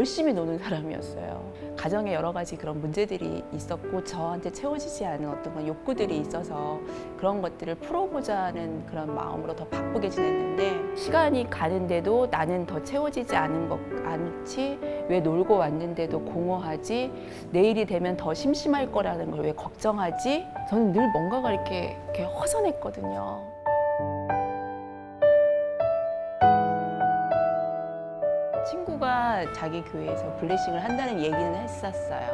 열심히 노는 사람이었어요. 가정에 여러 가지 그런 문제들이 있었고 저한테 채워지지 않은 어떤 그런 욕구들이 있어서 그런 것들을 풀어보자는 그런 마음으로 더 바쁘게 지냈는데, 시간이 가는데도 나는 더 채워지지 않지, 왜 놀고 왔는데도 공허하지, 내일이 되면 더 심심할 거라는 걸 왜 걱정하지. 저는 늘 뭔가가 이렇게 허전했거든요. 친구가 자기 교회에서 블레싱을 한다는 얘기는 했었어요.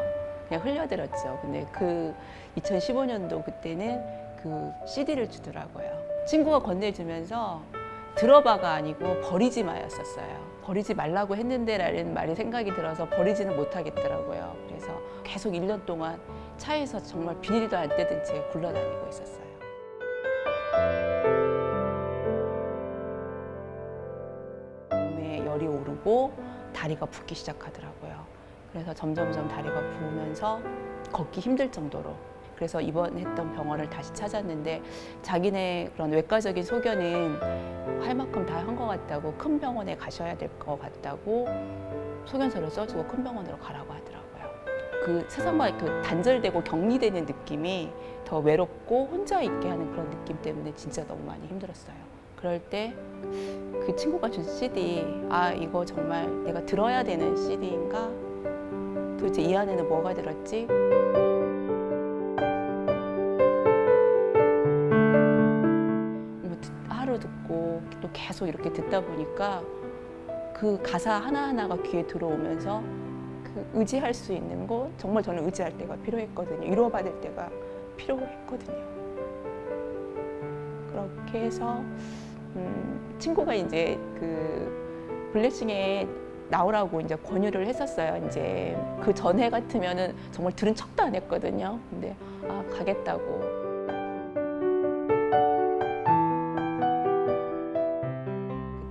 그냥 흘려들었죠. 근데 그 2015년도 그때는 그 CD를 주더라고요. 친구가 건네주면서 들어봐가 아니고 버리지 마였었어요. 버리지 말라고 했는데 라는 말이 생각이 들어서 버리지는 못하겠더라고요. 그래서 계속 1년 동안 차에서 정말 비닐도 안 뜯은 채 굴러다니고 있었어요. 몸에 열이 오르고 다리가 붓기 시작하더라고요. 그래서 점점점 다리가 부으면서 걷기 힘들 정도로. 그래서 입원했던 병원을 다시 찾았는데 자기네 그런 외과적인 소견은 할 만큼 다 한 것 같다고, 큰 병원에 가셔야 될 것 같다고 소견서를 써주고 큰 병원으로 가라고 하더라고요. 그 세상과 그 단절되고 격리되는 느낌이 더 외롭고 혼자 있게 하는 그런 느낌 때문에 진짜 너무 많이 힘들었어요. 그럴 때 그 친구가 준 CD, 아 이거 정말 내가 들어야 되는 CD인가? 도대체 이 안에는 뭐가 들었지? 하루 듣고 또 계속 이렇게 듣다 보니까 그 가사 하나하나가 귀에 들어오면서 그 의지할 수 있는 곳, 정말 저는 의지할 때가 필요했거든요. 위로받을 때가 필요했거든요. 그렇게 해서 친구가 이제 그 블레싱에 나오라고 이제 권유를 했었어요. 이제 그 전에 같으면은 정말 들은 척도 안 했거든요. 근데 아 가겠다고.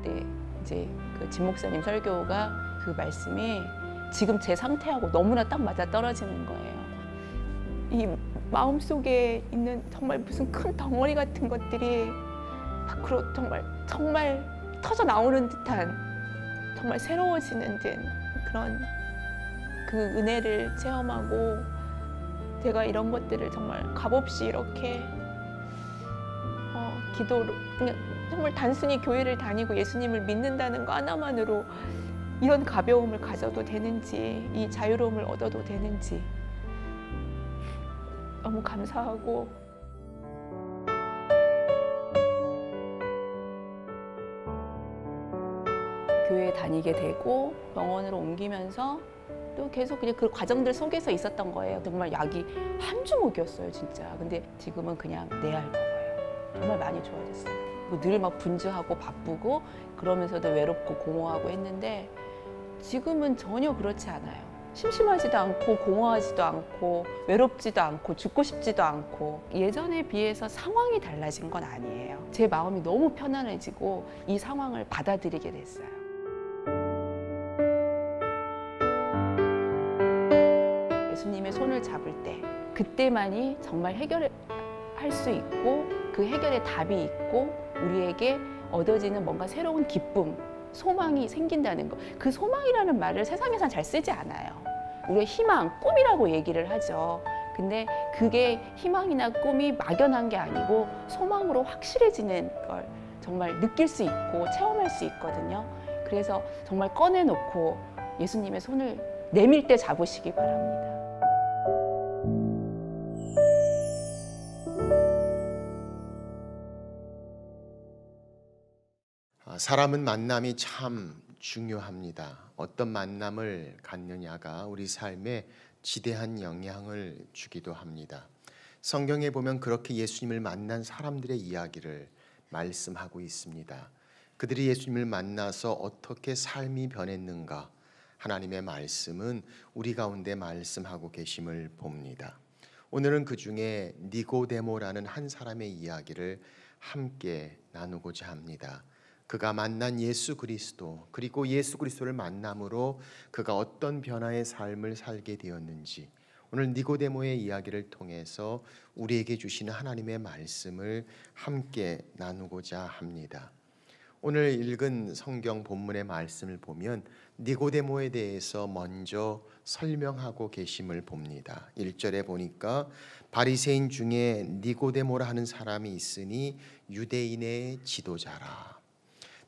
그때 이제 그 진 목사님 설교가 그 말씀이 지금 제 상태하고 너무나 딱 맞아 떨어지는 거예요. 이 마음속에 있는 정말 무슨 큰 덩어리 같은 것들이 밖으로 정말 터져 나오는 듯한, 정말 새로워지는 듯 그런 그 은혜를 체험하고, 제가 이런 것들을 정말 값없이 이렇게 기도로 그냥 정말 단순히 교회를 다니고 예수님을 믿는다는 거 하나만으로 이런 가벼움을 가져도 되는지, 이 자유로움을 얻어도 되는지 너무 감사하고, 교회에 다니게 되고 병원으로 옮기면서 또 계속 그냥 그 과정들 속에서 있었던 거예요. 정말 약이 한 주먹이었어요, 진짜. 근데 지금은 그냥 내알 먹어요. 정말 많이 좋아졌어요. 늘 막 분주하고 바쁘고 그러면서도 외롭고 공허하고 했는데 지금은 전혀 그렇지 않아요. 심심하지도 않고 공허하지도 않고 외롭지도 않고 죽고 싶지도 않고, 예전에 비해서 상황이 달라진 건 아니에요. 제 마음이 너무 편안해지고 이 상황을 받아들이게 됐어요. 예수님의 손을 잡을 때 그때만이 정말 해결할 수 있고 그 해결의 답이 있고 우리에게 얻어지는 뭔가 새로운 기쁨, 소망이 생긴다는 거. 그 소망이라는 말을 세상에선 잘 쓰지 않아요. 우리가 희망, 꿈이라고 얘기를 하죠. 근데 그게 희망이나 꿈이 막연한 게 아니고 소망으로 확실해지는 걸 정말 느낄 수 있고 체험할 수 있거든요. 그래서 정말 꺼내놓고 예수님의 손을 내밀 때 잡으시기 바랍니다. 사람은 만남이 참 중요합니다. 어떤 만남을 갖느냐가 우리 삶에 지대한 영향을 주기도 합니다. 성경에 보면 그렇게 예수님을 만난 사람들의 이야기를 말씀하고 있습니다. 그들이 예수님을 만나서 어떻게 삶이 변했는가, 하나님의 말씀은 우리 가운데 말씀하고 계심을 봅니다. 오늘은 그 중에 니고데모라는 한 사람의 이야기를 함께 나누고자 합니다. 그가 만난 예수 그리스도, 그리고 예수 그리스도를 만남으로 그가 어떤 변화의 삶을 살게 되었는지, 오늘 니고데모의 이야기를 통해서 우리에게 주시는 하나님의 말씀을 함께 나누고자 합니다. 오늘 읽은 성경 본문의 말씀을 보면 니고데모에 대해서 먼저 설명하고 계심을 봅니다. 1절에 보니까 바리새인 중에 니고데모라 하는 사람이 있으니 유대인의 지도자라.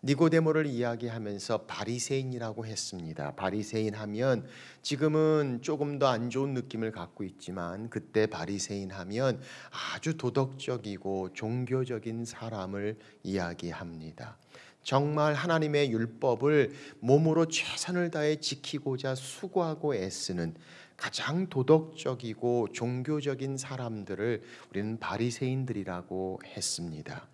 니고데모를 이야기하면서 바리새인이라고 했습니다. 바리새인 하면 지금은 조금 더 안 좋은 느낌을 갖고 있지만 그때 바리새인 하면 아주 도덕적이고 종교적인 사람을 이야기합니다. 정말 하나님의 율법을 몸으로 최선을 다해 지키고자 수고하고 애쓰는 가장 도덕적이고 종교적인 사람들을 우리는 바리새인들이라고 했습니다.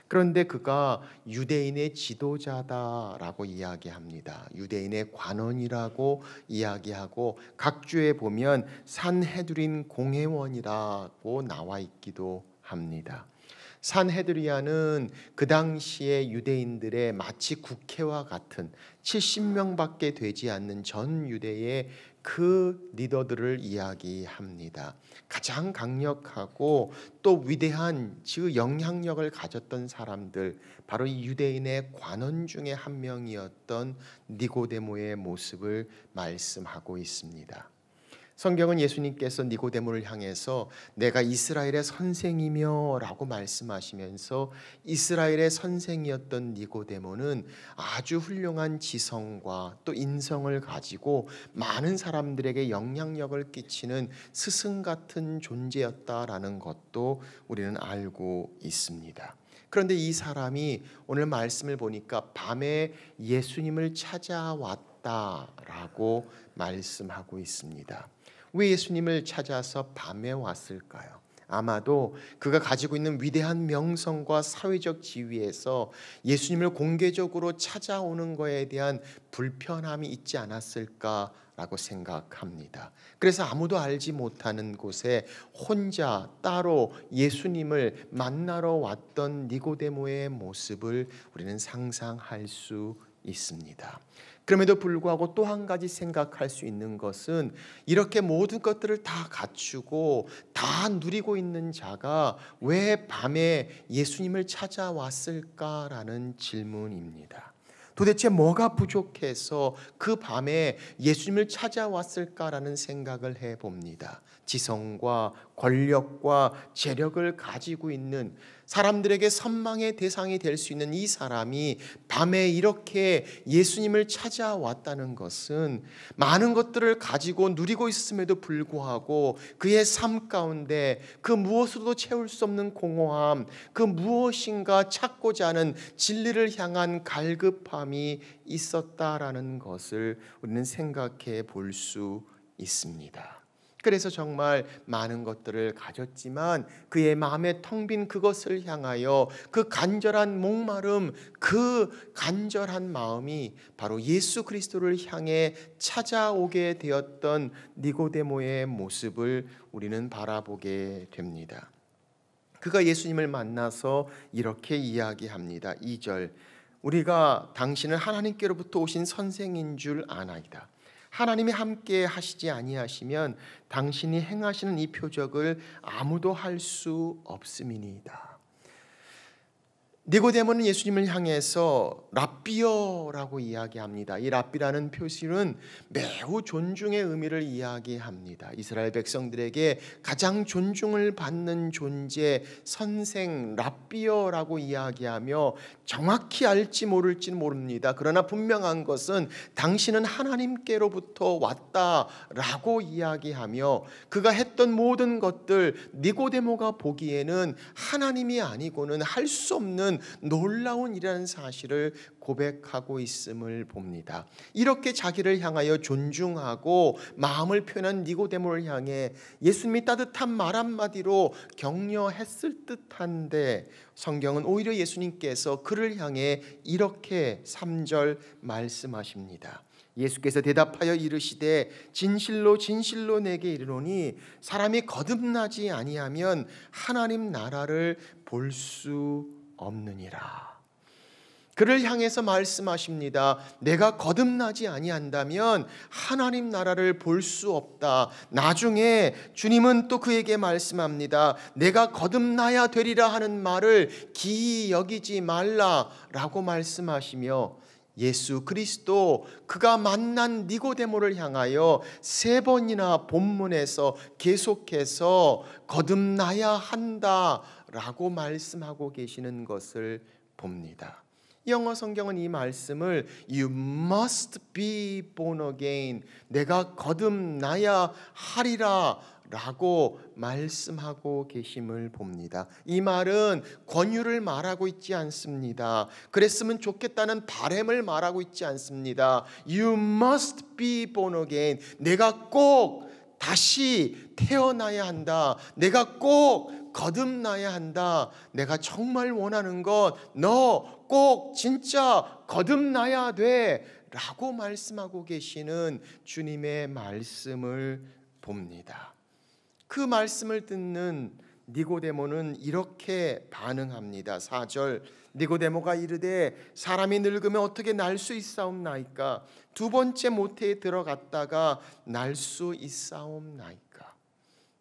그런데 그가 유대인의 지도자다라고 이야기합니다. 유대인의 관원이라고 이야기하고 각주에 보면 산헤드린 공회원이라고 나와 있기도 합니다. 산헤드리아는 그 당시에 유대인들의 마치 국회와 같은 70명밖에 되지 않는 전 유대의 그 리더들을 이야기합니다. 가장 강력하고 또 위대한 즉 영향력을 가졌던 사람들, 바로 이 유대인의 관원 중에 한 명이었던 니고데모의 모습을 말씀하고 있습니다. 성경은 예수님께서 니고데모를 향해서 내가 이스라엘의 선생이며 라고 말씀하시면서 이스라엘의 선생이었던 니고데모는 아주 훌륭한 지성과 또 인성을 가지고 많은 사람들에게 영향력을 끼치는 스승 같은 존재였다라는 것도 우리는 알고 있습니다. 그런데 이 사람이 오늘 말씀을 보니까 밤에 예수님을 찾아왔다라고 말씀하고 있습니다. 왜 예수님을 찾아서 밤에 왔을까요? 아마도 그가 가지고 있는 위대한 명성과 사회적 지위에서 예수님을 공개적으로 찾아오는 것에 대한 불편함이 있지 않았을까라고 생각합니다. 그래서 아무도 알지 못하는 곳에 혼자 따로 예수님을 만나러 왔던 니고데모의 모습을 우리는 상상할 수 있습니다. 그럼에도 불구하고 또 한 가지 생각할 수 있는 것은 이렇게 모든 것들을 다 갖추고 다 누리고 있는 자가 왜 밤에 예수님을 찾아왔을까라는 질문입니다. 도대체 뭐가 부족해서 그 밤에 예수님을 찾아왔을까라는 생각을 해봅니다. 지성과 권력과 재력을 가지고 있는 사람들에게 선망의 대상이 될 수 있는 이 사람이 밤에 이렇게 예수님을 찾아왔다는 것은 많은 것들을 가지고 누리고 있음에도 불구하고 그의 삶 가운데 그 무엇으로도 채울 수 없는 공허함, 그 무엇인가 찾고자 하는 진리를 향한 갈급함이 있었다라는 것을 우리는 생각해 볼 수 있습니다. 그래서 정말 많은 것들을 가졌지만 그의 마음에 텅 빈 그것을 향하여 그 간절한 목마름, 그 간절한 마음이 바로 예수 그리스도를 향해 찾아오게 되었던 니고데모의 모습을 우리는 바라보게 됩니다. 그가 예수님을 만나서 이렇게 이야기합니다. 2절, 우리가 당신은 하나님께로부터 오신 선생인 줄 아나이다. 하나님이 함께 하시지 아니하시면 당신이 행하시는 이 표적을 아무도 할 수 없음이니이다. 니고데모는 예수님을 향해서 랍비어라고 이야기합니다. 이 랍비라는 표시는 매우 존중의 의미를 이야기합니다. 이스라엘 백성들에게 가장 존중을 받는 존재, 선생, 랍비어라고 이야기하며 정확히 알지 모를지는 모릅니다. 그러나 분명한 것은 당신은 하나님께로부터 왔다라고 이야기하며 그가 했던 모든 것들 니고데모가 보기에는 하나님이 아니고는 할 수 없는 놀라운 일이라는 사실을 고백하고 있음을 봅니다. 이렇게 자기를 향하여 존중하고 마음을 표현한 니고데모를 향해 예수님이 따뜻한 말 한마디로 격려했을 듯한데 성경은 오히려 예수님께서 그를 향해 이렇게 3절 말씀하십니다. 예수께서 대답하여 이르시되 진실로 진실로 내게 이르노니 사람이 거듭나지 아니하면 하나님 나라를 볼 수 없느니라. 그를 향해서 말씀하십니다. 내가 거듭나지 아니한다면 하나님 나라를 볼 수 없다. 나중에 주님은 또 그에게 말씀합니다. 내가 거듭나야 되리라 하는 말을 기이 여기지 말라라고 말씀하시며 예수 그리스도 그가 만난 니고데모를 향하여 3번이나 본문에서 계속해서 거듭나야 한다라고 말씀하고 계시는 것을 봅니다. 영어 성경은 이 말씀을 You must be born again, 내가 거듭나야 하리라 라고 말씀하고 계심을 봅니다. 이 말은 권유를 말하고 있지 않습니다. 그랬으면 좋겠다는 바람을 말하고 있지 않습니다. You must be born again, 내가 꼭 다시 태어나야 한다. 내가 꼭 거듭나야 한다. 내가 정말 원하는 것, 너 꼭 진짜 거듭나야 돼 라고 말씀하고 계시는 주님의 말씀을 봅니다. 그 말씀을 듣는 니고데모는 이렇게 반응합니다. 4절 니고데모가 이르되 사람이 늙으면 어떻게 날 수 있사옵나이까? 2번째 모태에 들어갔다가 날 수 있사옵나이까?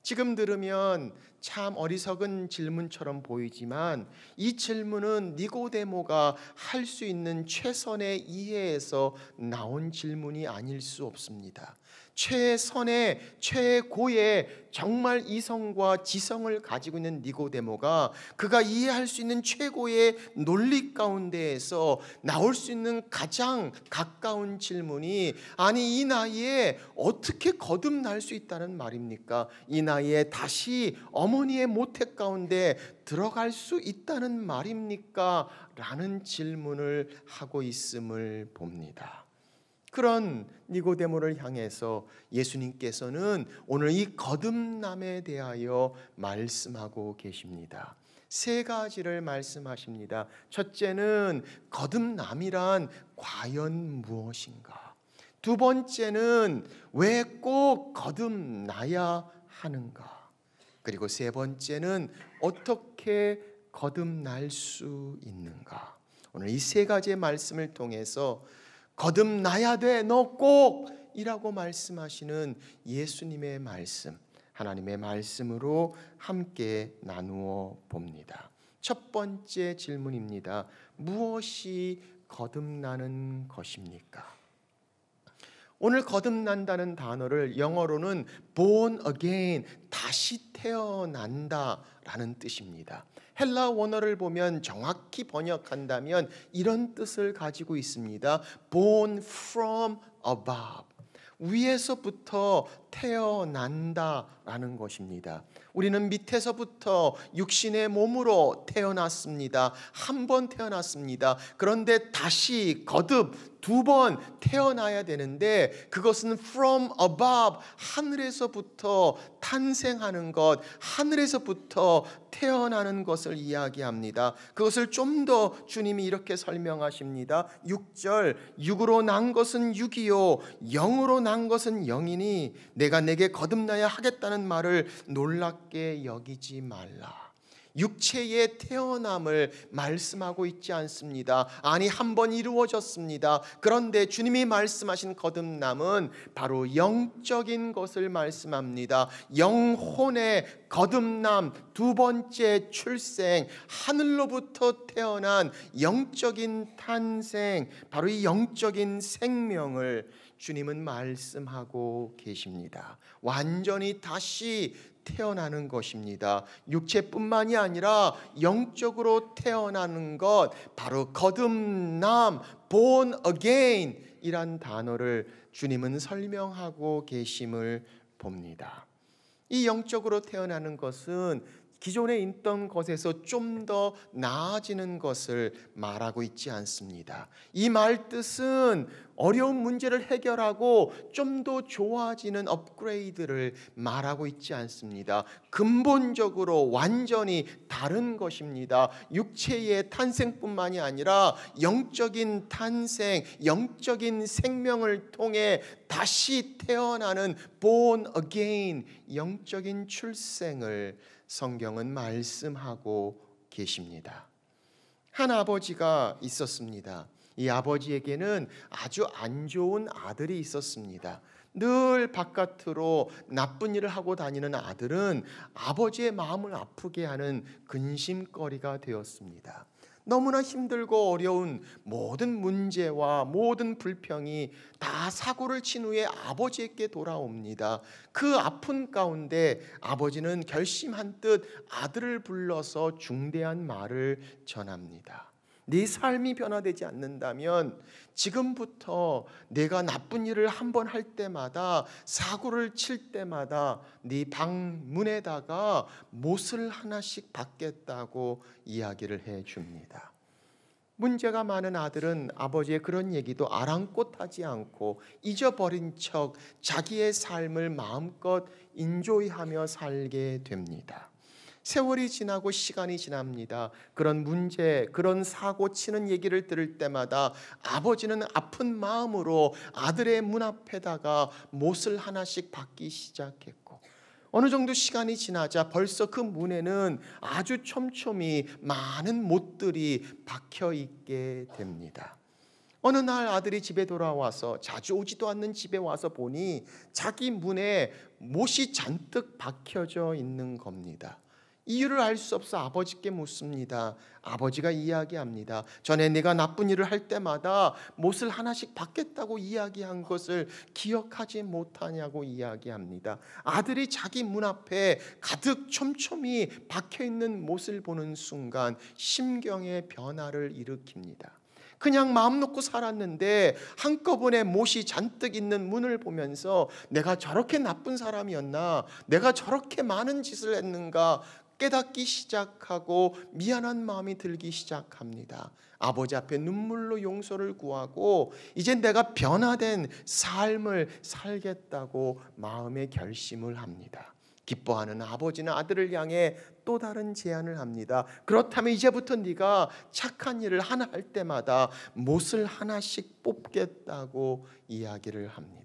지금 들으면 참 어리석은 질문처럼 보이지만 이 질문은 니고데모가 할 수 있는 최선의 이해에서 나온 질문이 아닐 수 없습니다. 최선의 최고의 정말 이성과 지성을 가지고 있는 니고데모가 그가 이해할 수 있는 최고의 논리 가운데에서 나올 수 있는 가장 가까운 질문이 아니 이 나이에 어떻게 거듭날 수 있다는 말입니까? 이 나이에 다시 어머니의 모태 가운데 들어갈 수 있다는 말입니까? 라는 질문을 하고 있음을 봅니다. 그런 니고데모를 향해서 예수님께서는 오늘 이 거듭남에 대하여 말씀하고 계십니다. 3가지를 말씀하십니다. 첫째는 거듭남이란 과연 무엇인가? 2번째는 왜 꼭 거듭나야 하는가? 그리고 3번째는 어떻게 거듭날 수 있는가? 오늘 이 3가지의 말씀을 통해서 거듭나야 돼, 너 꼭! 이라고 말씀하시는 예수님의 말씀, 하나님의 말씀으로 함께 나누어 봅니다. 첫 번째 질문입니다. 무엇이 거듭나는 것입니까? 오늘 거듭난다는 단어를 영어로는 born again, 다시 태어난다 라는 뜻입니다. 헬라 원어를 보면 정확히 번역한다면 이런 뜻을 가지고 있습니다. born from above, 위에서부터 태어난다라는 것입니다. 우리는 밑에서부터 육신의 몸으로 태어났습니다. 한 번 태어났습니다. 그런데 다시 거듭 2번 태어나야 되는데 그것은 from above, 하늘에서부터 탄생하는 것, 하늘에서부터 태어나는 것을 이야기합니다. 그것을 좀 더 주님이 이렇게 설명하십니다. 6절 육으로 난 것은 육이요 영으로 난 것은 영이니 내가 내게 거듭나야 하겠다는 말을 놀랍게 여기지 말라. 육체의 태어남을 말씀하고 있지 않습니다. 아니 한 번 이루어졌습니다. 그런데 주님이 말씀하신 거듭남은 바로 영적인 것을 말씀합니다. 영혼의 거듭남, 2번째 출생, 하늘로부터 태어난 영적인 탄생, 바로 이 영적인 생명을 주님은 말씀하고 계십니다. 완전히 다시 태어나는 것입니다. 육체뿐만이 아니라 영적으로 태어나는 것, 바로 거듭남, born again 이란 단어를 주님은 설명하고 계심을 봅니다. 이 영적으로 태어나는 것은 기존에 있던 것에서 좀 더 나아지는 것을 말하고 있지 않습니다. 이 말 뜻은 어려운 문제를 해결하고 좀 더 좋아지는 업그레이드를 말하고 있지 않습니다. 근본적으로 완전히 다른 것입니다. 육체의 탄생뿐만이 아니라 영적인 탄생, 영적인 생명을 통해 다시 태어나는 born again, 영적인 출생을 성경은 말씀하고 계십니다. 한 아버지가 있었습니다. 이 아버지에게는 아주 안 좋은 아들이 있었습니다. 늘 바깥으로 나쁜 일을 하고 다니는 아들은 아버지의 마음을 아프게 하는 근심거리가 되었습니다. 너무나 힘들고 어려운 모든 문제와 모든 불평이 다 사고를 친 후에 아버지에게 돌아옵니다. 그 아픈 가운데 아버지는 결심한 듯 아들을 불러서 중대한 말을 전합니다. 네 삶이 변화되지 않는다면 지금부터 내가 나쁜 일을 한번 할 때마다, 사고를 칠 때마다 네 방문에다가 못을 하나씩 받겠다고 이야기를 해줍니다. 문제가 많은 아들은 아버지의 그런 얘기도 아랑곳하지 않고 잊어버린 척 자기의 삶을 마음껏 인조이하며 살게 됩니다. 세월이 지나고 시간이 지납니다. 그런 문제, 그런 사고 치는 얘기를 들을 때마다 아버지는 아픈 마음으로 아들의 문 앞에다가 못을 하나씩 받기 시작했고, 어느 정도 시간이 지나자 벌써 그 문에는 아주 촘촘히 많은 못들이 박혀 있게 됩니다. 어느 날 아들이 집에 돌아와서, 자주 오지도 않는 집에 와서 보니 자기 문에 못이 잔뜩 박혀져 있는 겁니다. 이유를 알 수 없어 아버지께 묻습니다. 아버지가 이야기합니다. 전에 내가 나쁜 일을 할 때마다 못을 하나씩 받겠다고 이야기한 것을 기억하지 못하냐고 이야기합니다. 아들이 자기 문 앞에 가득 촘촘히 박혀있는 못을 보는 순간 심경의 변화를 일으킵니다. 그냥 마음 놓고 살았는데 한꺼번에 못이 잔뜩 있는 문을 보면서 내가 저렇게 나쁜 사람이었나, 내가 저렇게 많은 짓을 했는가 깨닫기 시작하고 미안한 마음이 들기 시작합니다. 아버지 앞에 눈물로 용서를 구하고 이제 내가 변화된 삶을 살겠다고 마음의 결심을 합니다. 기뻐하는 아버지는 아들을 향해 또 다른 제안을 합니다. 그렇다면 이제부터 네가 착한 일을 하나 할 때마다 못을 하나씩 뽑겠다고 이야기를 합니다.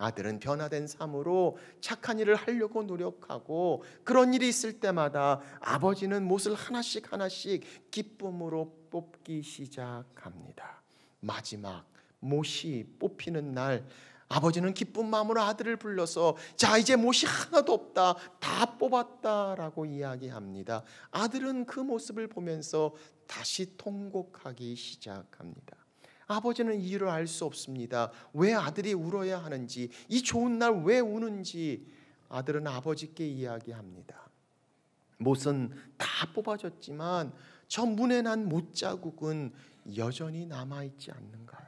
아들은 변화된 삶으로 착한 일을 하려고 노력하고, 그런 일이 있을 때마다 아버지는 못을 하나씩 하나씩 기쁨으로 뽑기 시작합니다. 마지막 못이 뽑히는 날, 아버지는 기쁜 마음으로 아들을 불러서 자, 이제 못이 하나도 없다, 다 뽑았다라고 이야기합니다. 아들은 그 모습을 보면서 다시 통곡하기 시작합니다. 아버지는 이유를 알 수 없습니다. 왜 아들이 울어야 하는지, 이 좋은 날 왜 우는지 아들은 아버지께 이야기합니다. 못은 다 뽑아졌지만 저 문에 난 못자국은 여전히 남아있지 않는가요?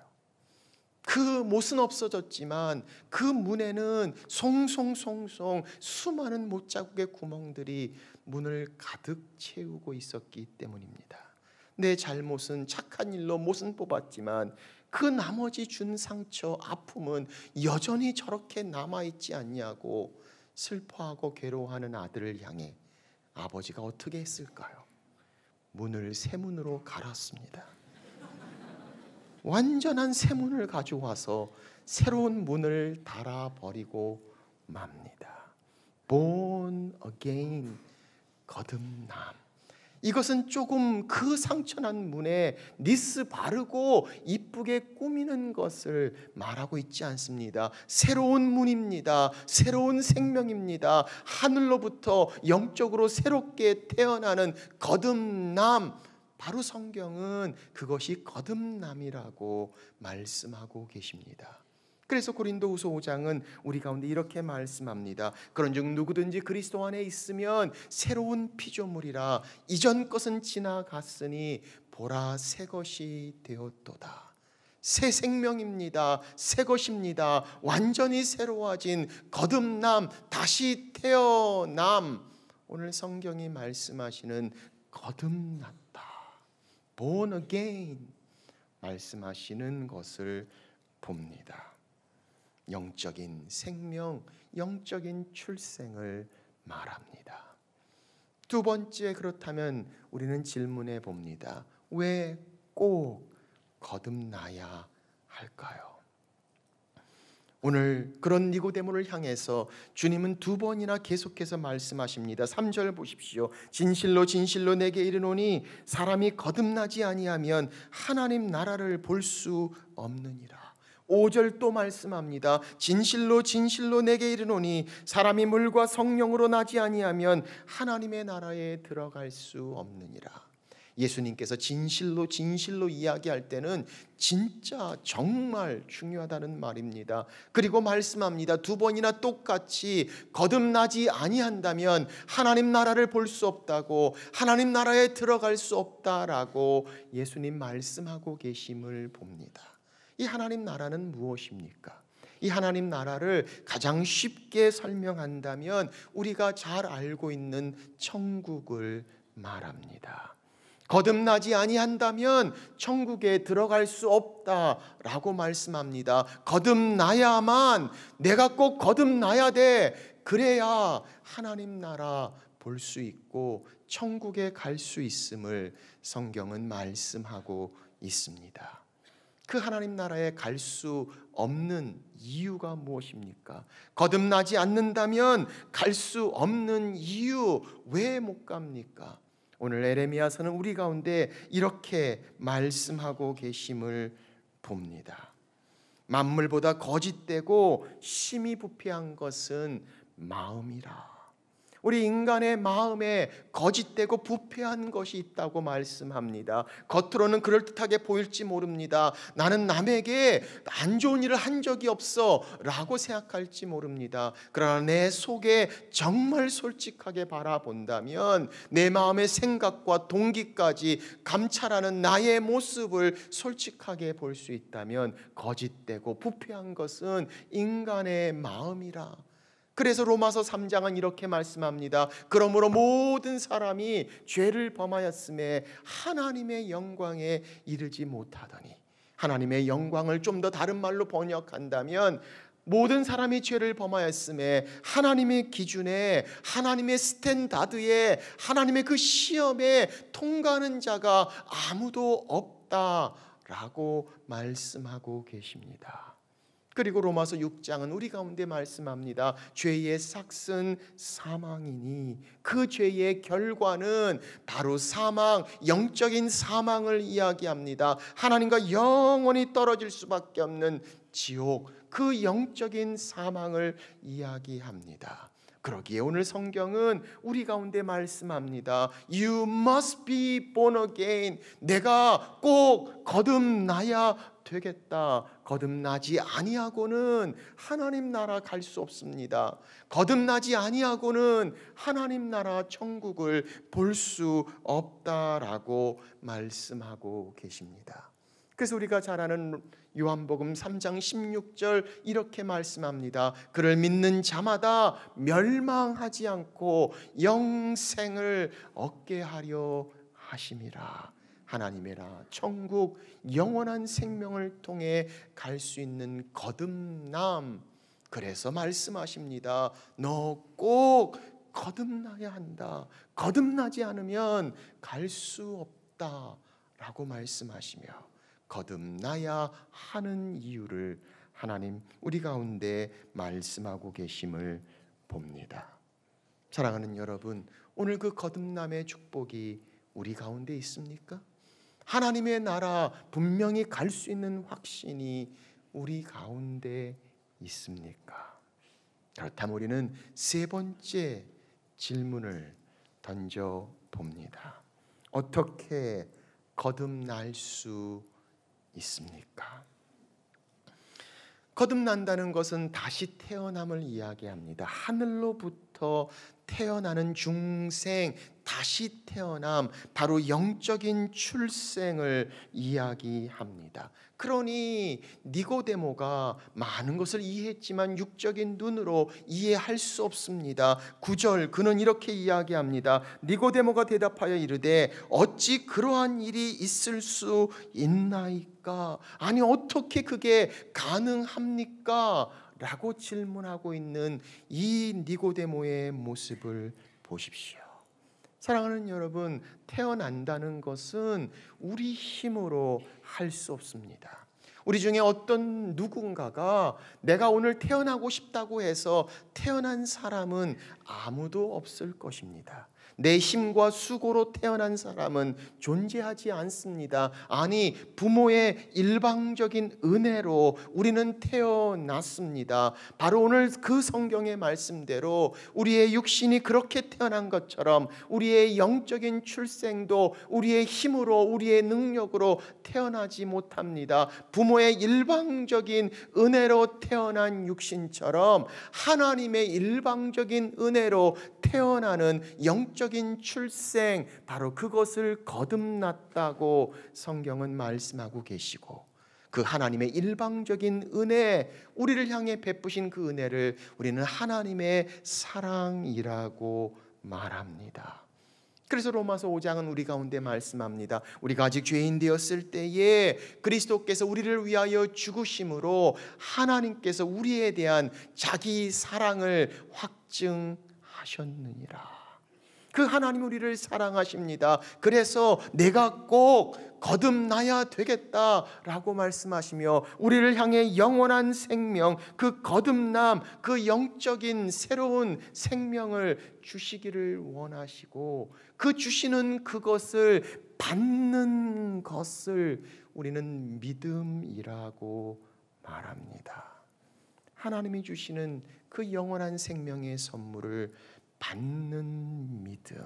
그 못은 없어졌지만 그 문에는 송송송송 수많은 못자국의 구멍들이 문을 가득 채우고 있었기 때문입니다. 내 잘못은 착한 일로 못은 뽑았지만 그 나머지 준 상처, 아픔은 여전히 저렇게 남아있지 않냐고 슬퍼하고 괴로워하는 아들을 향해 아버지가 어떻게 했을까요? 문을 새 문으로 갈았습니다. 완전한 새 문을 가져와서 새로운 문을 달아버리고 맙니다. Born again, 거듭남. 이것은 조금 그 상처난 문에 니스 바르고 이쁘게 꾸미는 것을 말하고 있지 않습니다. 새로운 문입니다. 새로운 생명입니다. 하늘로부터 영적으로 새롭게 태어나는 거듭남. 바로 성경은 그것이 거듭남이라고 말씀하고 계십니다. 그래서 고린도후서 5장은 우리 가운데 이렇게 말씀합니다. 그런즉 누구든지 그리스도 안에 있으면 새로운 피조물이라, 이전 것은 지나갔으니 보라 새 것이 되었도다. 새 생명입니다. 새 것입니다. 완전히 새로워진 거듭남, 다시 태어남. 오늘 성경이 말씀하시는 거듭났다, born again 말씀하시는 것을 봅니다. 영적인 생명, 영적인 출생을 말합니다. 두 번째, 그렇다면 우리는 질문해 봅니다. 왜 꼭 거듭나야 할까요? 오늘 그런 니고데모를 향해서 주님은 두 번이나 계속해서 말씀하십니다. 3절 보십시오. 진실로 진실로 내게 이르노니 사람이 거듭나지 아니하면 하나님 나라를 볼 수 없느니라. 5절 또 말씀합니다. 진실로 진실로 내게 이르노니 사람이 물과 성령으로 나지 아니하면 하나님의 나라에 들어갈 수 없느니라. 예수님께서 진실로 진실로 이야기할 때는 진짜 정말 중요하다는 말입니다. 그리고 말씀합니다. 두 번이나 똑같이 거듭나지 아니한다면 하나님 나라를 볼 수 없다고, 하나님 나라에 들어갈 수 없다라고 예수님 말씀하고 계심을 봅니다. 이 하나님 나라는 무엇입니까? 이 하나님 나라를 가장 쉽게 설명한다면 우리가 잘 알고 있는 천국을 말합니다. 거듭나지 아니한다면 천국에 들어갈 수 없다라고 말씀합니다. 거듭나야만, 내가 꼭 거듭나야 돼. 그래야 하나님 나라 볼 수 있고 천국에 갈 수 있음을 성경은 말씀하고 있습니다. 그 하나님 나라에 갈 수 없는 이유가 무엇입니까? 거듭나지 않는다면 갈 수 없는 이유, 왜 못 갑니까? 오늘 에레미야서는 우리 가운데 이렇게 말씀하고 계심을 봅니다. 만물보다 거짓되고 심히 부패한 것은 마음이라. 우리 인간의 마음에 거짓되고 부패한 것이 있다고 말씀합니다. 겉으로는 그럴듯하게 보일지 모릅니다. 나는 남에게 안 좋은 일을 한 적이 없어 라고 생각할지 모릅니다. 그러나 내 속에 정말 솔직하게 바라본다면 내 마음의 생각과 동기까지 감찰하는 나의 모습을 솔직하게 볼 수 있다면 거짓되고 부패한 것은 인간의 마음이라. 그래서 로마서 3장은 이렇게 말씀합니다. 그러므로 모든 사람이 죄를 범하였음에 하나님의 영광에 이르지 못하더니, 하나님의 영광을 좀 더 다른 말로 번역한다면 모든 사람이 죄를 범하였음에 하나님의 기준에, 하나님의 스탠다드에, 하나님의 그 시험에 통과하는 자가 아무도 없다라고 말씀하고 계십니다. 그리고 로마서 6장은 우리 가운데 말씀합니다. 죄의 삭은 사망이니 그 죄의 결과는 바로 사망, 영적인 사망을 이야기합니다. 하나님과 영원히 떨어질 수밖에 없는 지옥, 그 영적인 사망을 이야기합니다. 그러기에 오늘 성경은 우리 가운데 말씀합니다. You must be born again. 내가 꼭 거듭나야 되겠다. 거듭나지 아니하고는 하나님 나라 갈 수 없습니다. 거듭나지 아니하고는 하나님 나라 천국을 볼 수 없다라고 말씀하고 계십니다. 그래서 우리가 잘 아는 요한복음 3장 16절 이렇게 말씀합니다. 그를 믿는 자마다 멸망하지 않고 영생을 얻게 하려 하심이라. 하나님이라 천국 영원한 생명을 통해 갈 수 있는 거듭남. 그래서 말씀하십니다. 너 꼭 거듭나야 한다. 거듭나지 않으면 갈 수 없다라고 말씀하시며 거듭나야 하는 이유를 하나님 우리 가운데 말씀하고 계심을 봅니다. 사랑하는 여러분, 오늘 그 거듭남의 축복이 우리 가운데 있습니까? 하나님의 나라 분명히 갈 수 있는 확신이 우리 가운데 있습니까? 그렇다면 우리는 세 번째 질문을 던져 봅니다. 어떻게 거듭날 수 있습니까? 거듭난다는 것은 다시 태어남을 이야기합니다. 하늘로부터 태어나는 중생, 다시 태어남, 바로 영적인 출생을 이야기합니다. 그러니 니고데모가 많은 것을 이해했지만 육적인 눈으로 이해할 수 없습니다. 9절 그는 이렇게 이야기합니다. 니고데모가 대답하여 이르되 어찌 그러한 일이 있을 수 있나이까? 아니 어떻게 그게 가능합니까? 라고 질문하고 있는 이 니고데모의 모습을 보십시오. 사랑하는 여러분, 태어난다는 것은 우리 힘으로 할 수 없습니다. 우리 중에 어떤 누군가가 내가 오늘 태어나고 싶다고 해서 태어난 사람은 아무도 없을 것입니다. 내 힘과 수고로 태어난 사람은 존재하지 않습니다. 아니, 부모의 일방적인 은혜로 우리는 태어났습니다. 바로 오늘 그 성경의 말씀대로 우리의 육신이 그렇게 태어난 것처럼 우리의 영적인 출생도 우리의 힘으로, 우리의 능력으로 태어나지 못합니다. 부모의 일방적인 은혜로 태어난 육신처럼 하나님의 일방적인 은혜로 태어나는 영적인 출생, 바로 그것을 거듭났다고 성경은 말씀하고 계시고, 그 하나님의 일방적인 은혜, 우리를 향해 베푸신 그 은혜를 우리는 하나님의 사랑이라고 말합니다. 그래서 로마서 5장은 우리 가운데 말씀합니다. 우리가 아직 죄인 되었을 때에 그리스도께서 우리를 위하여 죽으심으로 하나님께서 우리에 대한 자기 사랑을 확증하셨느니라. 그 하나님 우리를 사랑하십니다. 그래서 내가 꼭 거듭나야 되겠다라고 말씀하시며 우리를 향해 영원한 생명, 그 거듭남, 그 영적인 새로운 생명을 주시기를 원하시고, 그 주시는 그것을 받는 것을 우리는 믿음이라고 말합니다. 하나님이 주시는 그 영원한 생명의 선물을 받는 믿음.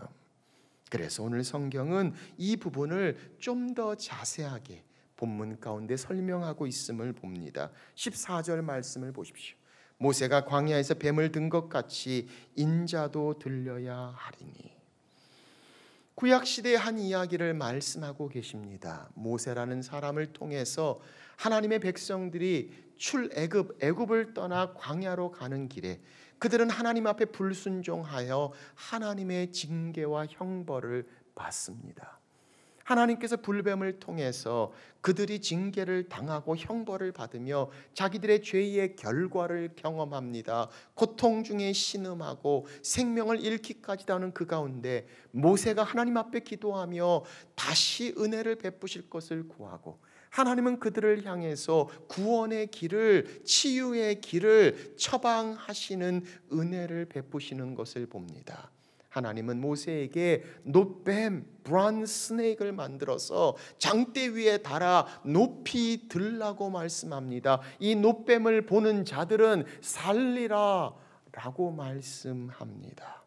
그래서 오늘 성경은 이 부분을 좀 더 자세하게 본문 가운데 설명하고 있음을 봅니다. 14절 말씀을 보십시오. 모세가 광야에서 뱀을 든 것 같이 인자도 들려야 하리니. 구약시대의 한 이야기를 말씀하고 계십니다. 모세라는 사람을 통해서 하나님의 백성들이 애굽을 떠나 광야로 가는 길에 그들은 하나님 앞에 불순종하여 하나님의 징계와 형벌을 받습니다. 하나님께서 불뱀을 통해서 그들이 징계를 당하고 형벌을 받으며 자기들의 죄의 결과를 경험합니다. 고통 중에 신음하고 생명을 잃기까지도 하는 그 가운데 모세가 하나님 앞에 기도하며 다시 은혜를 베푸실 것을 구하고, 하나님은 그들을 향해서 구원의 길을, 치유의 길을 처방하시는 은혜를 베푸시는 것을 봅니다. 하나님은 모세에게 놋뱀, 브론즈 스네이크를 만들어서 장대 위에 달아 높이 들라고 말씀합니다. 이 놋뱀을 보는 자들은 살리라 라고 말씀합니다.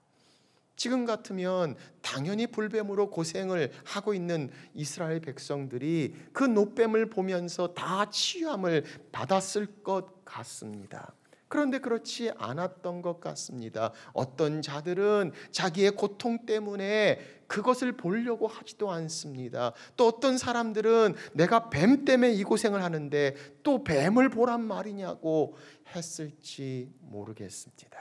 지금 같으면 당연히 불뱀으로 고생을 하고 있는 이스라엘 백성들이 그 놋뱀을 보면서 다 치유함을 받았을 것 같습니다. 그런데 그렇지 않았던 것 같습니다. 어떤 자들은 자기의 고통 때문에 그것을 보려고 하지도 않습니다. 또 어떤 사람들은 내가 뱀 때문에 이 고생을 하는데 또 뱀을 보란 말이냐고 했을지 모르겠습니다.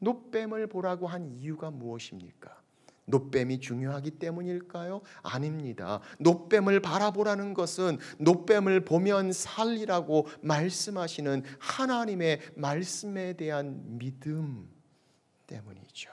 놋뱀을 보라고 한 이유가 무엇입니까? 놋뱀이 중요하기 때문일까요? 아닙니다. 놋뱀을 바라보라는 것은 놋뱀을 보면 살리라고 말씀하시는 하나님의 말씀에 대한 믿음 때문이죠.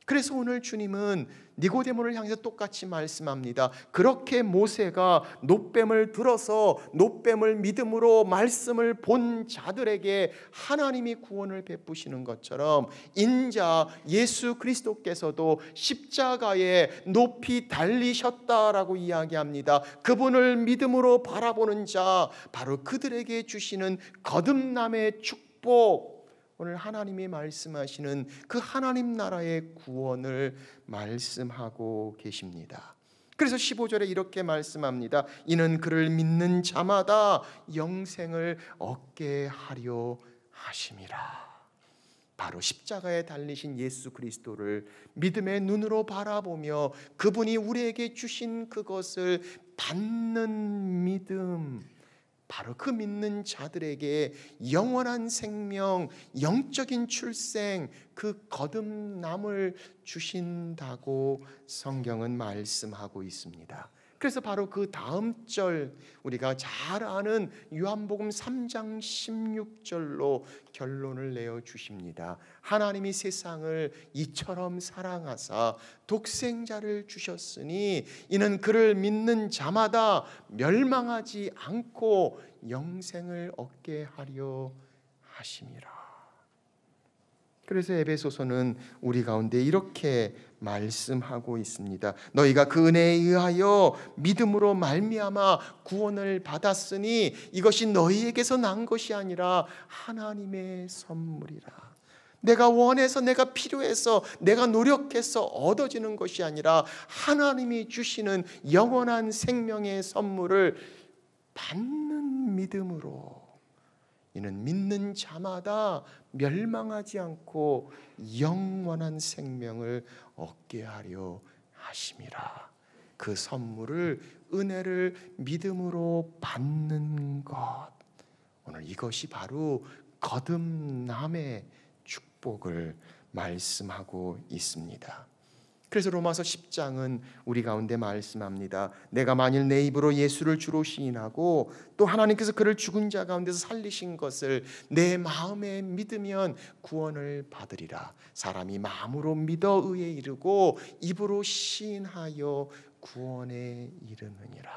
그래서 오늘 주님은 니고데모를 향해서 똑같이 말씀합니다. 그렇게 모세가 놋뱀을 들어서 놋뱀을 믿음으로 말씀을 본 자들에게 하나님이 구원을 베푸시는 것처럼 인자 예수 그리스도께서도 십자가에 높이 달리셨다라고 이야기합니다. 그분을 믿음으로 바라보는 자, 바로 그들에게 주시는 거듭남의 축복, 오늘 하나님이 말씀하시는 그 하나님 나라의 구원을 말씀하고 계십니다. 그래서 15절에 이렇게 말씀합니다. 이는 그를 믿는 자마다 영생을 얻게 하려 하심이라. 바로 십자가에 달리신 예수 그리스도를 믿음의 눈으로 바라보며 그분이 우리에게 주신 그것을 받는 믿음, 바로 그 믿는 자들에게 영원한 생명, 영적인 출생, 그 거듭남을 주신다고 성경은 말씀하고 있습니다. 그래서 바로 그 다음 절, 우리가 잘 아는 요한복음 3장 16절로 결론을 내어 주십니다. 하나님이 세상을 이처럼 사랑하사 독생자를 주셨으니 이는 그를 믿는 자마다 멸망하지 않고 영생을 얻게 하려 하심이라. 그래서 에베소서는 우리 가운데 이렇게 말씀하고 있습니다. 너희가 그 은혜에 의하여 믿음으로 말미암아 구원을 받았으니 이것이 너희에게서 난 것이 아니라 하나님의 선물이라. 내가 원해서, 내가 필요해서, 내가 노력해서 얻어지는 것이 아니라 하나님이 주시는 영원한 생명의 선물을 받는 믿음으로, 이는 믿는 자마다 멸망하지 않고 영원한 생명을 얻게 하려 하심이라. 그 선물을, 은혜를 믿음으로 받는 것, 오늘 이것이 바로 거듭남의 축복을 말씀하고 있습니다. 그래서 로마서 10장은 우리 가운데 말씀합니다. 내가 만일 내 입으로 예수를 주로 시인하고 또 하나님께서 그를 죽은 자 가운데서 살리신 것을 내 마음에 믿으면 구원을 받으리라. 사람이 마음으로 믿어 의에 이르고 입으로 시인하여 구원에 이르느니라.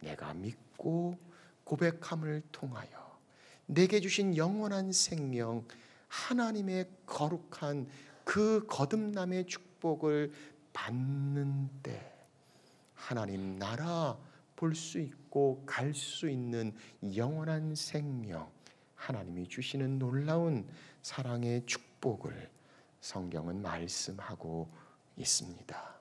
내가 믿고 고백함을 통하여 내게 주신 영원한 생명, 하나님의 거룩한 그 거듭남의 축복을 받는 때 하나님 나라 볼 수 있고 갈 수 있는 영원한 생명, 하나님이 주시는 놀라운 사랑의 축복을 성경은 말씀하고 있습니다.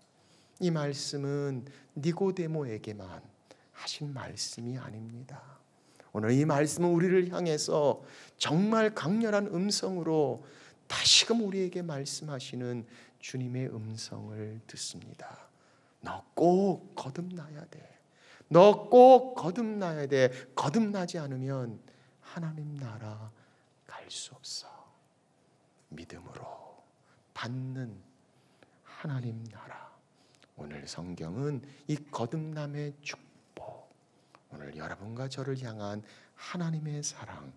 이 말씀은 니고데모에게만 하신 말씀이 아닙니다. 오늘 이 말씀은 우리를 향해서 정말 강렬한 음성으로 다시금 우리에게 말씀하시는 주님의 음성을 듣습니다. 너 꼭 거듭나야 돼. 너 꼭 거듭나야 돼. 거듭나지 않으면 하나님 나라 갈 수 없어. 믿음으로 받는 하나님 나라. 오늘 성경은 이 거듭남의 축복, 오늘 여러분과 저를 향한 하나님의 사랑,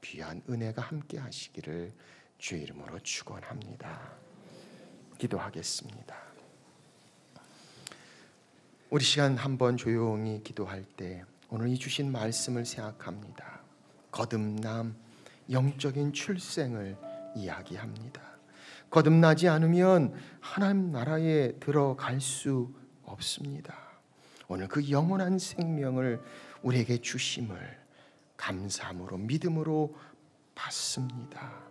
귀한 은혜가 함께 하시기를 주의 이름으로 축원합니다. 기도하겠습니다. 우리 시간 한번 조용히 기도할 때 오늘 이 주신 말씀을 생각합니다. 거듭남, 영적인 출생을 이야기합니다. 거듭나지 않으면 하나님 나라에 들어갈 수 없습니다. 오늘 그 영원한 생명을 우리에게 주심을 감사함으로, 믿음으로 받습니다.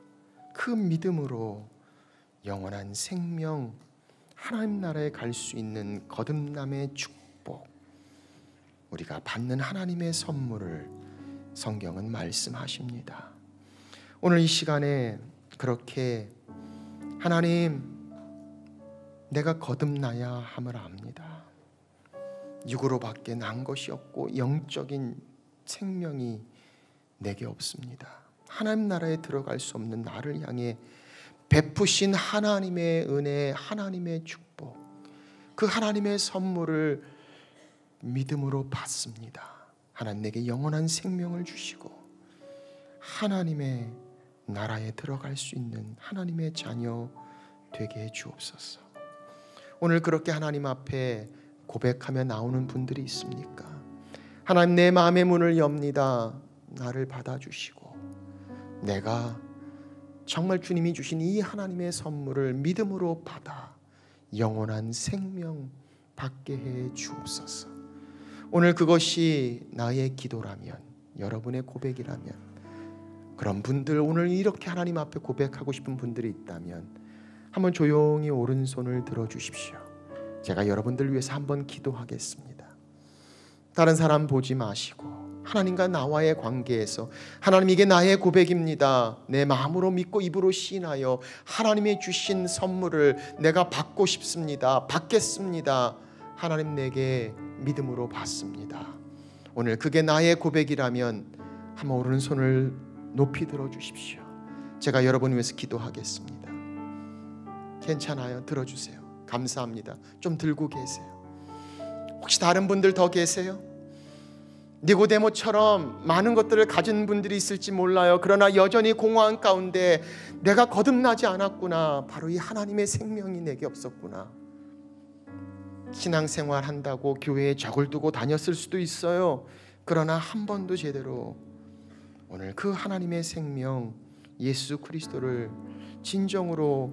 그 믿음으로 영원한 생명, 하나님 나라에 갈 수 있는 거듭남의 축복, 우리가 받는 하나님의 선물을 성경은 말씀하십니다. 오늘 이 시간에 그렇게 하나님, 내가 거듭나야 함을 압니다. 육으로밖에 난 것이 없고 영적인 생명이 내게 없습니다. 하나님 나라에 들어갈 수 없는 나를 향해 베푸신 하나님의 은혜, 하나님의 축복, 그 하나님의 선물을 믿음으로 받습니다. 하나님 내게 영원한 생명을 주시고 하나님의 나라에 들어갈 수 있는 하나님의 자녀 되게 해 주옵소서. 오늘 그렇게 하나님 앞에 고백하며 나오는 분들이 있습니까? 하나님, 내 마음의 문을 엽니다. 나를 받아주시고 내가 정말 주님이 주신 이 하나님의 선물을 믿음으로 받아 영원한 생명 받게 해 주옵소서. 오늘 그것이 나의 기도라면, 여러분의 고백이라면, 그런 분들, 오늘 이렇게 하나님 앞에 고백하고 싶은 분들이 있다면 한번 조용히 오른손을 들어주십시오. 제가 여러분들 위해서 한번 기도하겠습니다. 다른 사람 보지 마시고 하나님과 나와의 관계에서, 하나님 이게 나의 고백입니다. 내 마음으로 믿고 입으로 시인하여 하나님이 주신 선물을 내가 받고 싶습니다. 받겠습니다. 하나님 내게 믿음으로 받습니다. 오늘 그게 나의 고백이라면 한번 오른손을 높이 들어주십시오. 제가 여러분 위해서 기도하겠습니다. 괜찮아요. 들어주세요. 감사합니다. 좀 들고 계세요. 혹시 다른 분들 더 계세요? 니고데모처럼 많은 것들을 가진 분들이 있을지 몰라요. 그러나 여전히 공허한 가운데 내가 거듭나지 않았구나, 바로 이 하나님의 생명이 내게 없었구나. 신앙생활 한다고 교회에 적을 두고 다녔을 수도 있어요. 그러나 한 번도 제대로 오늘 그 하나님의 생명 예수 그리스도를 진정으로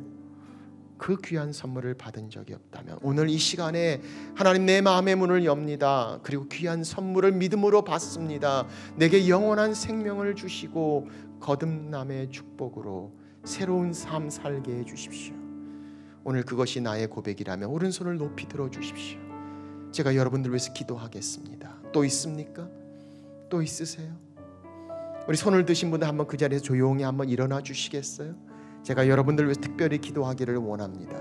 그 귀한 선물을 받은 적이 없다면 오늘 이 시간에 하나님 내 마음의 문을 엽니다. 그리고 귀한 선물을 믿음으로 받습니다. 내게 영원한 생명을 주시고 거듭남의 축복으로 새로운 삶 살게 해 주십시오. 오늘 그것이 나의 고백이라면 오른손을 높이 들어 주십시오. 제가 여러분들 위해서 기도하겠습니다. 또 있습니까? 또 있으세요? 우리 손을 드신 분들 한번 그 자리에서 조용히 한번 일어나 주시겠어요? 제가 여러분들 위해서 특별히 기도하기를 원합니다.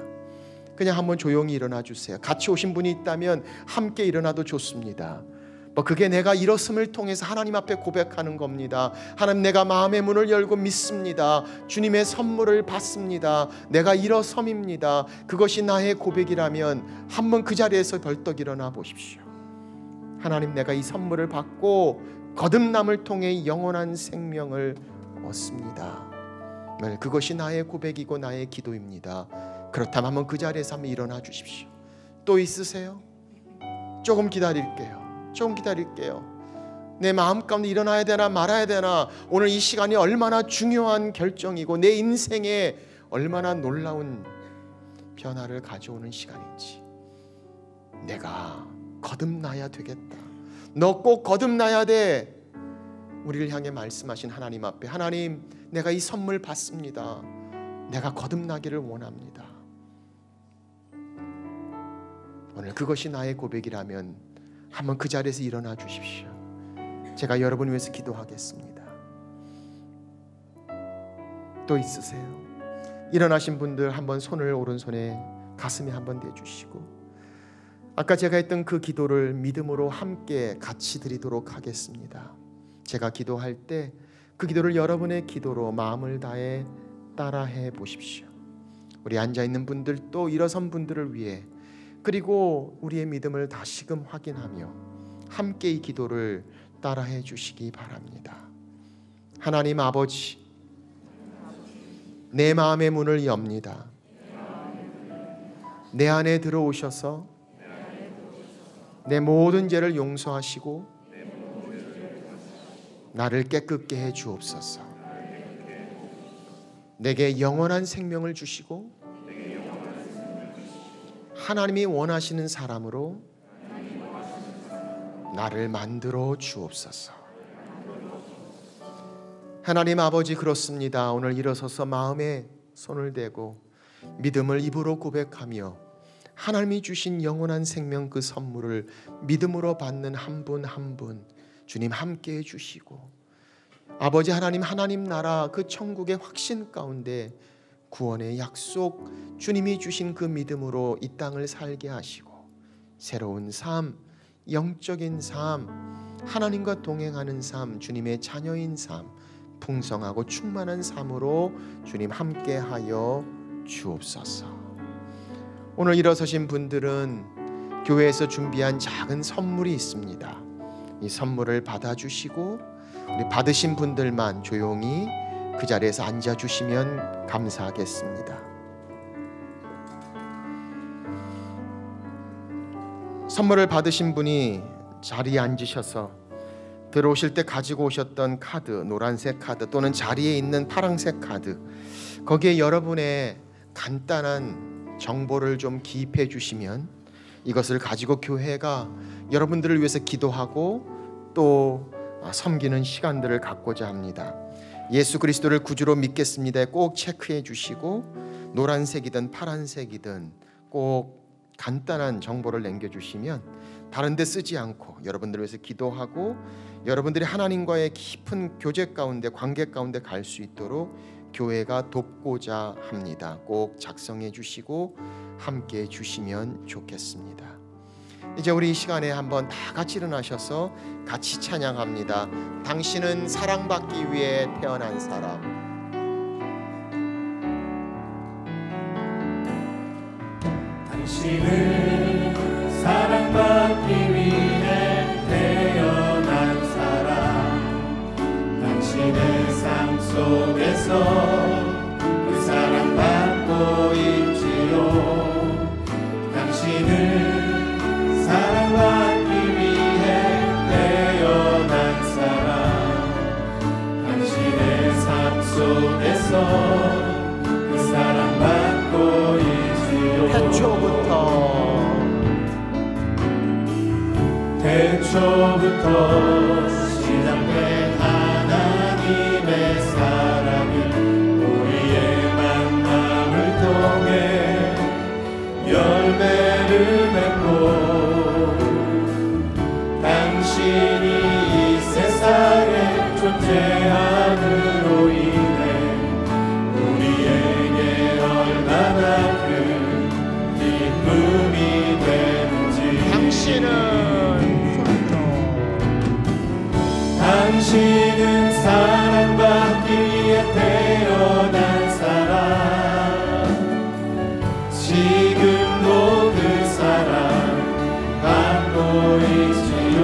그냥 한번 조용히 일어나 주세요. 같이 오신 분이 있다면 함께 일어나도 좋습니다. 그게 내가 일었음을 통해서 하나님 앞에 고백하는 겁니다. 하나님, 내가 마음의 문을 열고 믿습니다. 주님의 선물을 받습니다. 내가 일어섬입니다. 그것이 나의 고백이라면 한번 그 자리에서 벌떡 일어나 보십시오. 하나님, 내가 이 선물을 받고 거듭남을 통해 영원한 생명을 얻습니다. 그것이 나의 고백이고 나의 기도입니다. 그렇다면 한번 그 자리에서 한번 일어나 주십시오. 또 있으세요? 조금 기다릴게요. 조금 기다릴게요. 내 마음 가운데 일어나야 되나 말아야 되나, 오늘 이 시간이 얼마나 중요한 결정이고 내 인생에 얼마나 놀라운 변화를 가져오는 시간인지. 내가 거듭나야 되겠다. 너 꼭 거듭나야 돼. 우리를 향해 말씀하신 하나님 앞에, 하나님, 내가 이 선물 받습니다. 내가 거듭나기를 원합니다. 오늘 그것이 나의 고백이라면 한번 그 자리에서 일어나 주십시오. 제가 여러분 위해서 기도하겠습니다. 또 있으세요? 일어나신 분들 한번 손을 오른손에 가슴에 한번 대주시고, 아까 제가 했던 그 기도를 믿음으로 함께 같이 드리도록 하겠습니다. 제가 기도할 때 그 기도를 여러분의 기도로 마음을 다해 따라해 보십시오. 우리 앉아있는 분들, 또 일어선 분들을 위해, 그리고 우리의 믿음을 다시금 확인하며 함께 이 기도를 따라해 주시기 바랍니다. 하나님 아버지, 내 마음의 문을 엽니다. 내 안에 들어오셔서 내 모든 죄를 용서하시고 나를 깨끗게 해 주옵소서. 내게 영원한 생명을 주시고 하나님이 원하시는 사람으로 나를 만들어 주옵소서. 하나님 아버지, 그렇습니다. 오늘 일어서서 마음에 손을 대고 믿음을 입으로 고백하며 하나님이 주신 영원한 생명 그 선물을 믿음으로 받는 한 분 한 분 주님 함께 해주시고, 아버지 하나님, 하나님 나라 그 천국의 확신 가운데 구원의 약속 주님이 주신 그 믿음으로 이 땅을 살게 하시고 새로운 삶, 영적인 삶, 하나님과 동행하는 삶, 주님의 자녀인 삶, 풍성하고 충만한 삶으로 주님 함께하여 주옵소서. 오늘 일어서신 분들은 교회에서 준비한 작은 선물이 있습니다. 이 선물을 받아주시고 우리 받으신 분들만 조용히 그 자리에서 앉아주시면 감사하겠습니다. 선물을 받으신 분이 자리에 앉으셔서 들어오실 때 가지고 오셨던 카드, 노란색 카드 또는 자리에 있는 파란색 카드, 거기에 여러분의 간단한 정보를 좀 기입해 주시면 이것을 가지고 교회가 여러분들을 위해서 기도하고 또 섬기는 시간들을 갖고자 합니다. 예수 그리스도를 구주로 믿겠습니다. 꼭 체크해 주시고 노란색이든 파란색이든 꼭 간단한 정보를 남겨주시면 다른 데 쓰지 않고 여러분들을 위해서 기도하고 여러분들이 하나님과의 깊은 교제 가운데, 관계 가운데 갈 수 있도록 교회가 돕고자 합니다. 꼭 작성해 주시고 함께 해 주시면 좋겠습니다. 이제 우리 이 시간에 한번 다 같이 일어나셔서 같이 찬양합니다. 당신은 사랑받기 위해 태어난 사람. 당신은 사랑받기 그 사랑받고 있지요. 당신은 사랑받기 위해 태어난 사람. 당신의 삶 속에서 그 사랑받고 있지요. 태초부터 시작된 하나님의 사랑은 우리의 만남을 통해 열매를 맺고 당신이 이 세상에 존재함으로 인해 우리에게 얼마나 큰 기쁨이 되는지. 당신은 사랑받기 위해 태어난 사람. 지금도 그 사랑 받고 있지요.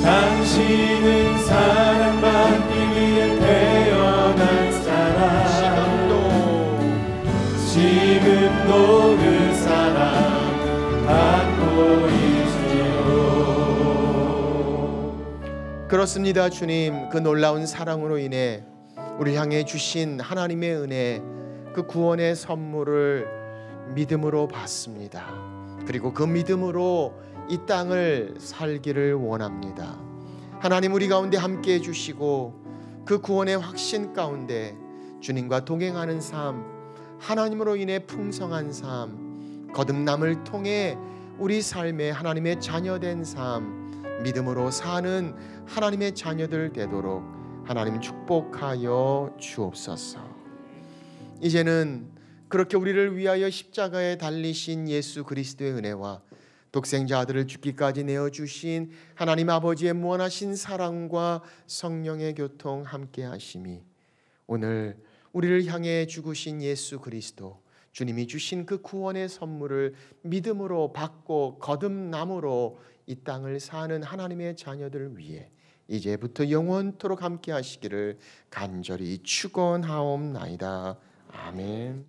당신은 사랑받기 위해 태어난 사람. 지금도 그 사랑 받고 있지요. 그렇습니다. 주님, 그 놀라운 사랑으로 인해 우리 향해 주신 하나님의 은혜, 그 구원의 선물을 믿음으로 받습니다. 그리고 그 믿음으로 이 땅을 살기를 원합니다. 하나님, 우리 가운데 함께 해주시고 그 구원의 확신 가운데 주님과 동행하는 삶, 하나님으로 인해 풍성한 삶, 거듭남을 통해 우리 삶에 하나님의 자녀된 삶, 믿음으로 사는 하나님의 자녀들 되도록 하나님 축복하여 주옵소서. 이제는 그렇게 우리를 위하여 십자가에 달리신 예수 그리스도의 은혜와 독생자 아들을 죽기까지 내어주신 하나님 아버지의 무한하신 사랑과 성령의 교통 함께 하심이 오늘 우리를 향해 죽으신 예수 그리스도, 주님이 주신 그 구원의 선물을 믿음으로 받고 거듭남으로 이 땅을 사는 하나님의 자녀들 위해 이제부터 영원토록 함께 하시기를 간절히 축원하옵나이다. 아멘.